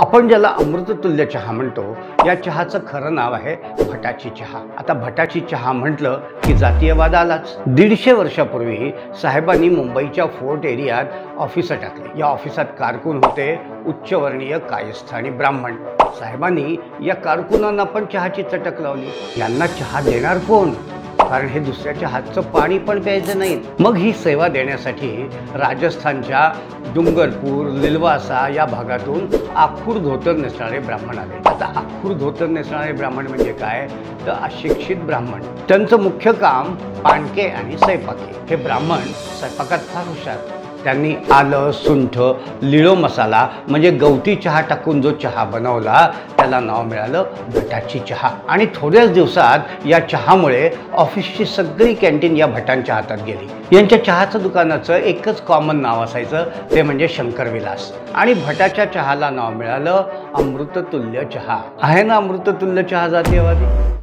आपण ज्याला अमृततुल्य चहा म्हणतो, या चहाचं खरं नाव आहे भटाची चहा। आता भटाची चहा म्हटलं की जातीयवाद आलाच। 150 वर्षापूर्वी साहेबांनी मुंबईच्या फोर्ट एरियात ऑफिस टाकले। या ऑफिसात कारकून होते उच्चवर्णीय कायस्थ आणि ब्राह्मण। साहेबांनी या कारकुनांना पण चहाची चटक लावली। यांना चहा देणार कोण? कारण हे दुसऱ्याच्या हातचं पाणी पण प्यायचं नाही। मग ही सेवा देण्यासाठी राजस्थानच्या डुंगरपूर लिलवासा या भागातून आखूड धोतर नेसणारे ब्राह्मण आले। आता आखूड धोतर नेसणारे ब्राह्मण म्हणजे काय तर अशिक्षित ब्राह्मण। त्यांचं मुख्य काम पाणके आणि स्वयंपाकी। हे ब्राह्मण स्वयंपाकात फार हुशार। त्यांनी आलं, सुंठ, लिळो मसाला म्हणजे गवती चहा टाकून जो चहा बनवला त्याला नाव मिळालं भटाची चहा। आणि थोड्याच दिवसात या चहामुळे ऑफिसची सगळी कॅन्टीन या भटांच्या हातात गेली। यांच्या चहाचं दुकानाचं एकच कॉमन नाव असायचं, ते म्हणजे शंकरविलास। आणि भटाच्या चहाला नाव मिळालं अमृततुल्य चहा। आहे ना अमृततुल्य चहा जातीयवादी?